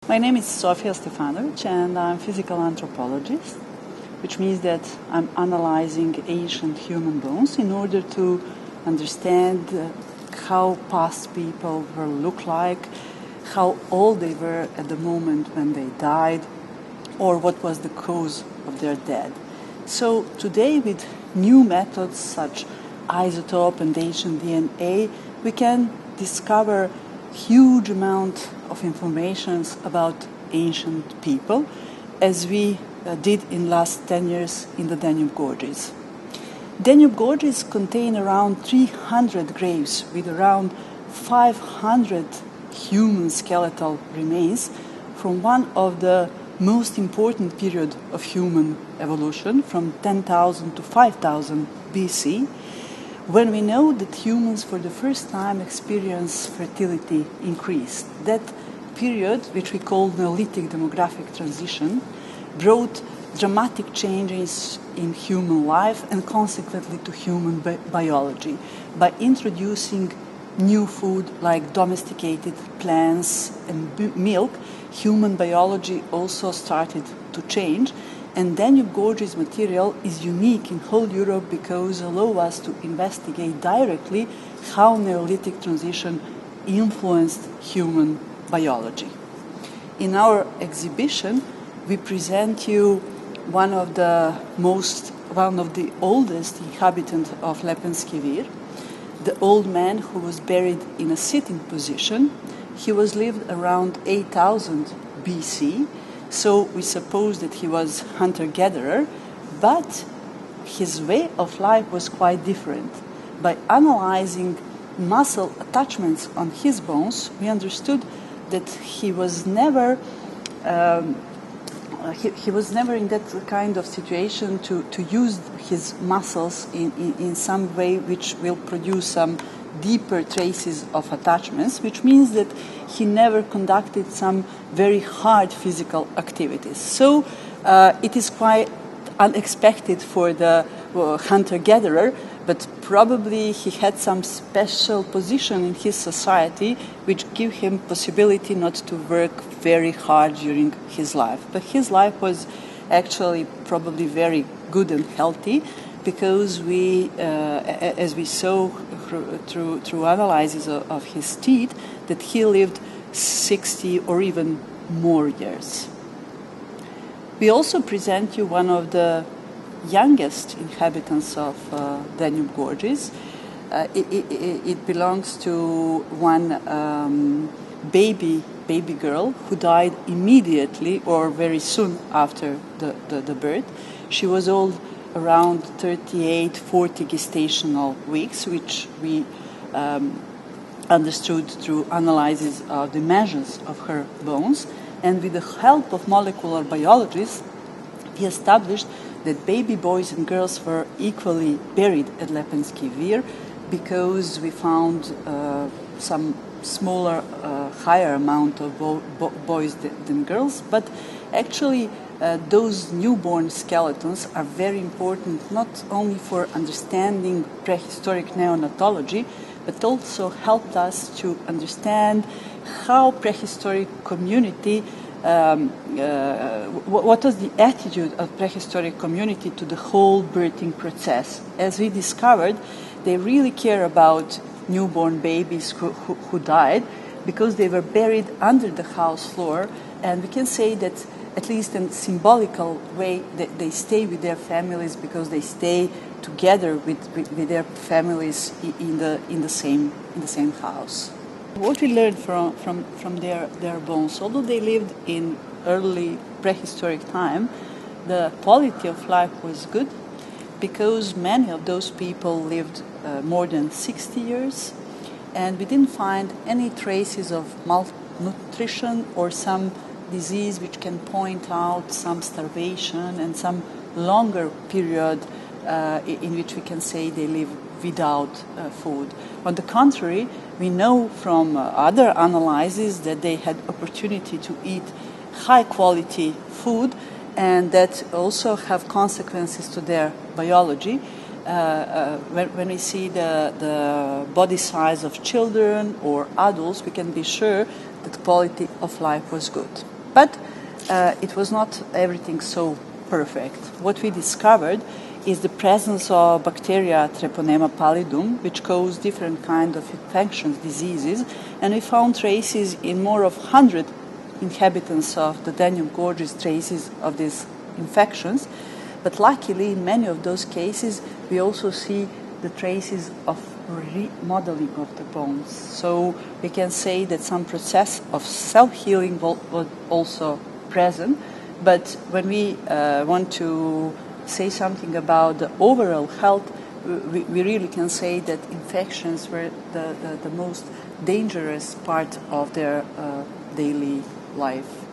My name is Sofija Stefanović and I'm a physical anthropologist, which means that I'm analyzing ancient human bones in order to understand how past people will look like, how old they were at the moment when they died, or what was the cause of their death. So today, with new methods such isotope and ancient DNA, we can discover huge amount of information about ancient people, as we did in last 10 years in the Danube Gorges. Danube Gorges contain around 300 graves with around 500 human skeletal remains from one of the most important period of human evolution, from 10,000 to 5,000 BC, when we know that humans for the first time experience fertility increase. That period, which we call Neolithic demographic transition, brought dramatic changes in human life and consequently to human biology by introducing new food like domesticated plants and milk. Human biology also started to change, and Danube Gorges material is unique in whole Europe because it allows us to investigate directly how Neolithic transition influenced human biology. In our exhibition, we present you one of the oldest inhabitants of Lepenski Vir, the old man who was buried in a sitting position. He was lived around 8,000 BC, so we suppose that he was hunter-gatherer, but his way of life was quite different. By analyzing muscle attachments on his bones, we understood that he was never in that kind of situation to use his muscles in some way which will produce some deeper traces of attachments, which means that he never conducted some very hard physical activities. So it is quite unexpected for the hunter-gatherer, but probably he had some special position in his society which give him possibility not to work very hard during his life. But his life was actually probably very good and healthy, because we, as we saw through analysis of his teeth, that he lived 60 or even more years. We also present you one of the youngest inhabitants of Danube Gorges. It belongs to one baby girl who died immediately or very soon after the birth. She was old around 38-40 gestational weeks, which we understood through analysis of the measures of her bones. And with the help of molecular biologists, we established that baby boys and girls were equally buried at Lepenski Vir, because we found some smaller, higher amount of boys than girls. But actually, those newborn skeletons are very important not only for understanding prehistoric neonatology, but also helped us to understand how prehistoric community, what was the attitude of prehistoric community to the whole birthing process. As we discovered, they really care about newborn babies who died, because they were buried under the house floor, and we can say that at least in symbolical way, they stay with their families because they stay together with their families in the same house. What we learned from their bones, although they lived in early prehistoric time, the quality of life was good, because many of those people lived more than 60 years, and we didn't find any traces of malnutrition or some disease which can point out some starvation and some longer period in which we can say they live without food. On the contrary, we know from other analyses that they had opportunity to eat high quality food, and that also have consequences to their biology. When we see the body size of children or adults, we can be sure that quality of life was good. But it was not everything so perfect. What we discovered is the presence of bacteria Treponema pallidum, which cause different kind of infections, diseases, and we found traces in more of 100 inhabitants of the Danube Gorges, traces of these infections. But luckily, in many of those cases, we also see the traces of remodeling of the bones. So we can say that some process of self-healing was also present. But when we want to say something about the overall health, we really can say that infections were the most dangerous part of their daily life.